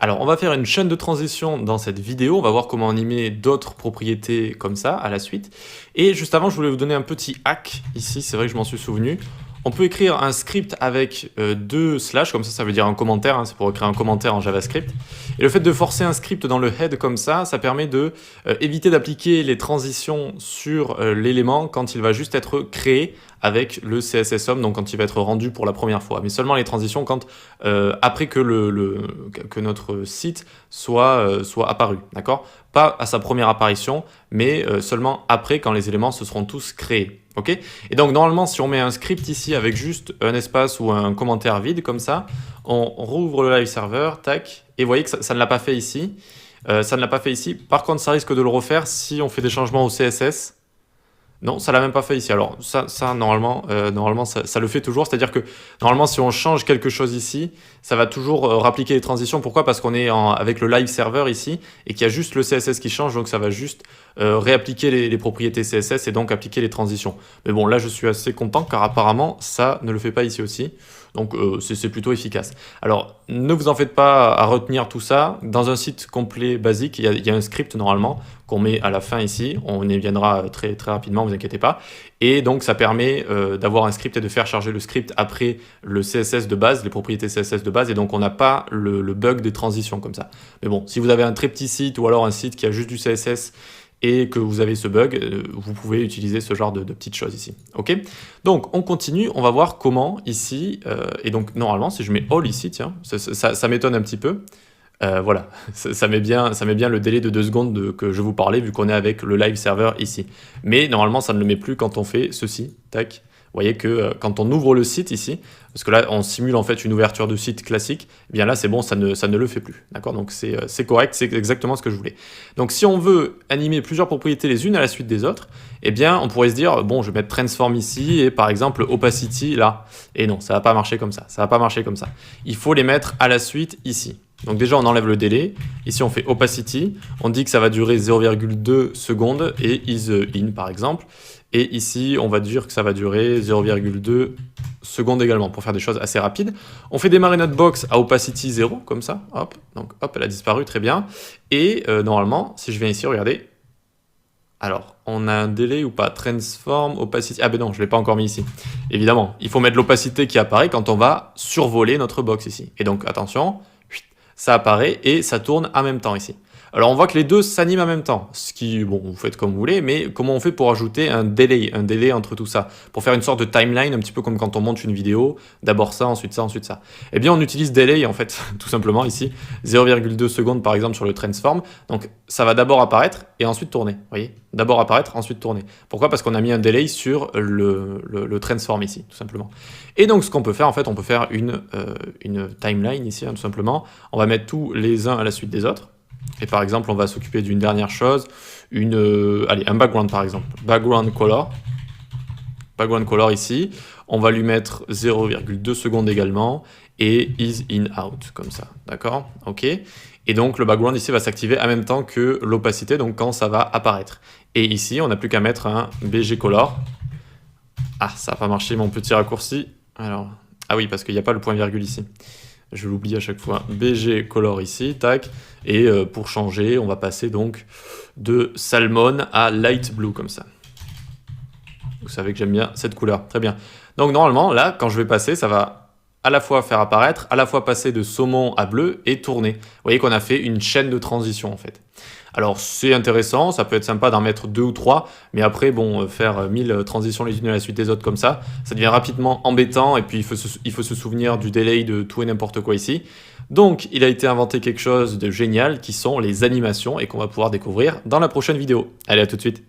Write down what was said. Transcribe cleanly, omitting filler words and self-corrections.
Alors, on va faire une chaîne de transition dans cette vidéo. On va voir comment animer d'autres propriétés comme ça à la suite. Et juste avant, je voulais vous donner un petit hack ici. C'est vrai que je m'en suis souvenu. On peut écrire un script avec deux slash, comme ça veut dire un commentaire. Hein, c'est pour écrire un commentaire en JavaScript. Et le fait de forcer un script dans le head comme ça permet de éviter d'appliquer les transitions sur l'élément quand il va juste être créé avec le CSS_HOM, donc quand il va être rendu pour la première fois. Mais seulement les transitions quand après que, que notre site soit apparu, d'accord? Pas à sa première apparition, mais seulement après quand les éléments se seront tous créés. Ok. Et donc normalement, si on met un script ici avec juste un espace ou un commentaire vide comme ça, on rouvre le live server, tac, et vous voyez que ça ne l'a pas fait ici. Ça ne l'a pas fait ici. Par contre, ça risque de le refaire si on fait des changements au CSS. Non, ça l'a même pas fait ici. Alors ça normalement, ça le fait toujours. C'est-à-dire que normalement, si on change quelque chose ici, ça va toujours rappliquer les transitions. Pourquoi? Parce qu'on est avec le live server ici et qu'il y a juste le CSS qui change. Donc ça va juste réappliquer les propriétés CSS et donc appliquer les transitions. Mais bon, là, je suis assez content car apparemment, ça ne le fait pas ici aussi. Donc c'est plutôt efficace. Alors ne vous en faites pas à retenir tout ça. Dans un site complet basique, il y a un script normalement qu'on met à la fin ici. On y viendra très rapidement, ne vous inquiétez pas. Et donc ça permet d'avoir un script et de faire charger le script après le CSS de base, les propriétés CSS de base. Et donc on n'a pas le bug des transitions comme ça. Mais bon, si vous avez un très petit site ou alors un site qui a juste du CSS et que vous avez ce bug, vous pouvez utiliser ce genre de petites choses ici. Ok. Donc on continue, on va voir comment ici, et donc normalement si je mets all ici, tiens, ça m'étonne un petit peu. Voilà, ça met bien le délai de 2 secondes que je vous parlais vu qu'on est avec le live server ici. Mais normalement ça ne le met plus quand on fait ceci, tac. Vous voyez que quand on ouvre le site ici, parce que là on simule en fait une ouverture de site classique, eh bien là c'est bon, ça ne le fait plus. D'accord? Donc c'est correct, c'est exactement ce que je voulais. Donc si on veut animer plusieurs propriétés les unes à la suite des autres, eh bien on pourrait se dire, bon je vais mettre transform ici et par exemple opacity là. Et non, ça va pas marcher comme ça, ça va pas marcher comme ça. Il faut les mettre à la suite ici. Donc déjà on enlève le délai, ici on fait opacity, on dit que ça va durer 0,2 secondes et is in par exemple, et ici on va dire que ça va durer 0,2 secondes également pour faire des choses assez rapides. On fait démarrer notre box à opacity 0 comme ça, hop, donc hop elle a disparu, très bien, et normalement si je viens ici, regardez, alors on a un délai ou pas, transform, opacity, ah ben non je ne l'ai pas encore mis ici, évidemment, il faut mettre l'opacité qui apparaît quand on va survoler notre box ici, et donc attention, ça apparaît et ça tourne en même temps ici. Alors on voit que les deux s'animent en même temps, ce qui, bon, vous faites comme vous voulez, mais comment on fait pour ajouter un délai entre tout ça, pour faire une sorte de timeline, un petit peu comme quand on monte une vidéo, d'abord ça, ensuite ça, ensuite ça. Eh bien on utilise delay en fait, tout simplement ici, 0,2 secondes par exemple sur le transform, donc ça va d'abord apparaître et ensuite tourner, vous voyez, d'abord apparaître, ensuite tourner. Pourquoi? Parce qu'on a mis un delay sur le transform ici, tout simplement. Et donc ce qu'on peut faire, en fait, on peut faire une timeline ici, hein, tout simplement. On va mettre tous les uns à la suite des autres. Et par exemple, on va s'occuper d'une dernière chose, allez, un background par exemple, background color ici, on va lui mettre 0,2 secondes également, et is in out, comme ça, d'accord? Ok. Et donc le background ici va s'activer en même temps que l'opacité, donc quand ça va apparaître. Et ici, on n'a plus qu'à mettre un BG color. Ah, ça n'a pas marché mon petit raccourci. Alors, ah oui, parce qu'il n'y a pas le point virgule ici. Je l'oublie à chaque fois. BG color ici, tac. Et pour changer, on va passer donc de salmon à light blue, comme ça. Vous savez que j'aime bien cette couleur. Très bien. Donc normalement, là, quand je vais passer, ça va à la fois faire apparaître, à la fois passer de saumon à bleu et tourner. Vous voyez qu'on a fait une chaîne de transition, en fait. Alors c'est intéressant, ça peut être sympa d'en mettre 2 ou 3, mais après, faire 1000 transitions les unes à la suite des autres comme ça devient rapidement embêtant, et puis il faut se souvenir du delay de tout et n'importe quoi ici. Donc il a été inventé quelque chose de génial qui sont les animations, et qu'on va pouvoir découvrir dans la prochaine vidéo. Allez, à tout de suite.